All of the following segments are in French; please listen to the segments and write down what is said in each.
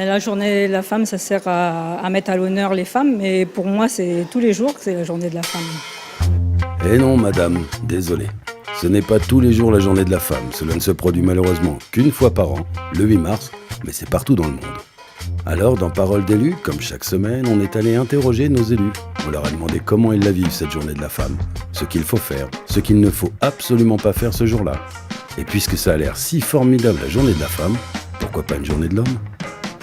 La journée de la femme, ça sert à mettre à l'honneur les femmes, mais pour moi, c'est tous les jours que c'est la journée de la femme. Eh non, madame, désolé. Ce n'est pas tous les jours la journée de la femme. Cela ne se produit malheureusement qu'une fois par an, le 8 mars, mais c'est partout dans le monde. Alors, dans Parole d'élus, comme chaque semaine, on est allé interroger nos élus. On leur a demandé comment ils la vivent, cette journée de la femme, ce qu'il faut faire, ce qu'il ne faut absolument pas faire ce jour-là. Et puisque ça a l'air si formidable la journée de la femme, pourquoi pas une journée de l'homme ?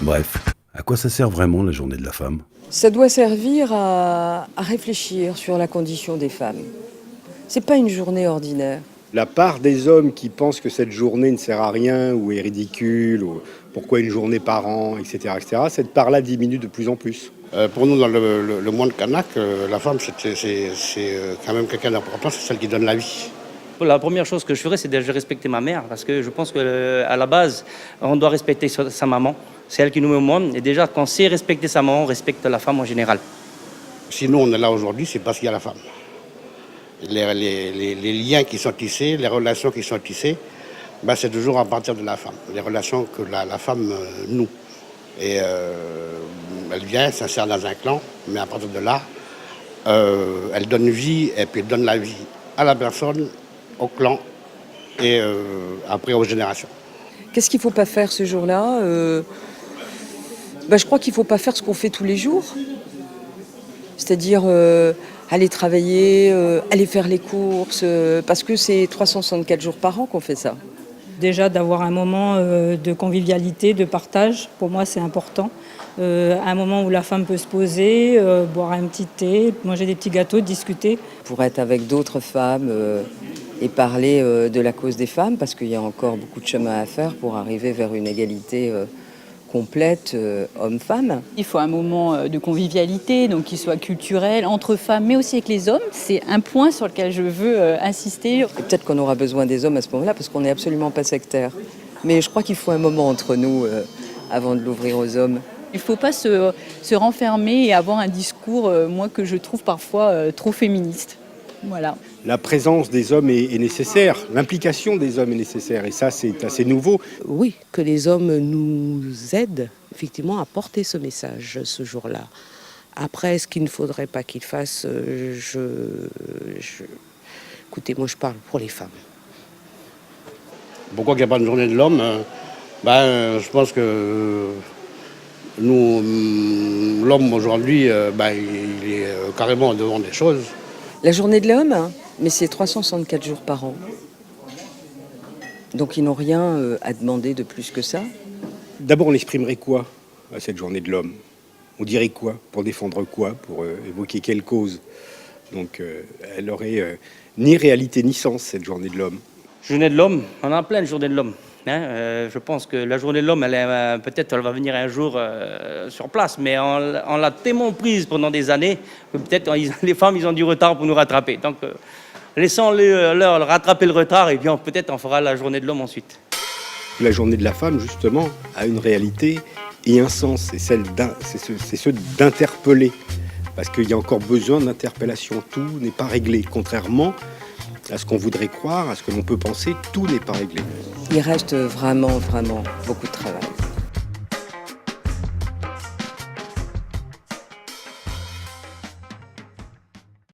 Bref, à quoi ça sert vraiment la journée de la femme ? Ça doit servir à réfléchir sur la condition des femmes. C'est pas une journée ordinaire. La part des hommes qui pensent que cette journée ne sert à rien ou est ridicule, ou pourquoi une journée par an, etc., cette part-là diminue de plus en plus. Pour nous, dans le monde kanak, la femme, c'est quand même quelqu'un d'important, c'est celle qui donne la vie. La première chose que je ferais, c'est de respecter ma mère, parce que je pense qu'à la base, on doit respecter sa maman. C'est elle qui nous met au monde. Et déjà, quand on sait respecter sa maman, on respecte la femme en général. Si nous, on est là aujourd'hui, c'est parce qu'il y a la femme. Les liens qui sont tissés, les relations qui sont tissées, c'est toujours à partir de la femme. Les relations que la femme noue. Et elle vient, s'insère dans un clan, mais à partir de là, elle donne vie, et puis elle donne la vie à la personne, au clan, et après aux générations. Qu'est-ce qu'il ne faut pas faire ce jour-là ? Je crois qu'il ne faut pas faire ce qu'on fait tous les jours. C'est-à-dire aller travailler, aller faire les courses, parce que c'est 364 jours par an qu'on fait ça. Déjà d'avoir un moment de convivialité, de partage, pour moi c'est important. Un moment où la femme peut se poser, boire un petit thé, manger des petits gâteaux, discuter. Pour être avec d'autres femmes et parler de la cause des femmes, parce qu'il y a encore beaucoup de chemin à faire pour arriver vers une égalité complète homme-femme. Il faut un moment de convivialité, donc qui soit culturel, entre femmes, mais aussi avec les hommes. C'est un point sur lequel je veux insister. Et peut-être qu'on aura besoin des hommes à ce moment-là, parce qu'on n'est absolument pas sectaire. Mais je crois qu'il faut un moment entre nous avant de l'ouvrir aux hommes. Il ne faut pas se renfermer et avoir un discours, moi, que je trouve parfois trop féministe. Voilà. La présence des hommes est nécessaire, l'implication des hommes est nécessaire, et ça c'est assez nouveau. Oui, que les hommes nous aident effectivement à porter ce message ce jour-là. Après, ce qu'il ne faudrait pas qu'ils fassent, écoutez, moi je parle pour les femmes. Pourquoi il n'y a pas de journée de l'homme ? Je pense que nous, l'homme aujourd'hui, il est carrément devant des choses. La journée de l'homme, mais c'est 364 jours par an. Donc ils n'ont rien à demander de plus que ça. D'abord, on exprimerait quoi à cette journée de l'homme ? On dirait quoi ? Pour défendre quoi ? Pour évoquer quelle cause ? Donc elle aurait ni réalité ni sens, cette journée de l'homme. Journée de l'homme, on a plein de journées de l'homme. Je pense que la journée de l'homme, peut-être elle va venir un jour sur place, mais on l'a tellement prise pendant des années que peut-être les femmes ils ont du retard pour nous rattraper. Donc laissons-leur rattraper le retard et puis peut-être on fera la journée de l'homme ensuite. La journée de la femme, justement, a une réalité et un sens. C'est ceux d'interpeller, parce qu'il y a encore besoin d'interpellation. Tout n'est pas réglé, contrairement à ce qu'on voudrait croire, à ce que l'on peut penser, tout n'est pas réglé. Il reste vraiment, vraiment beaucoup de travail.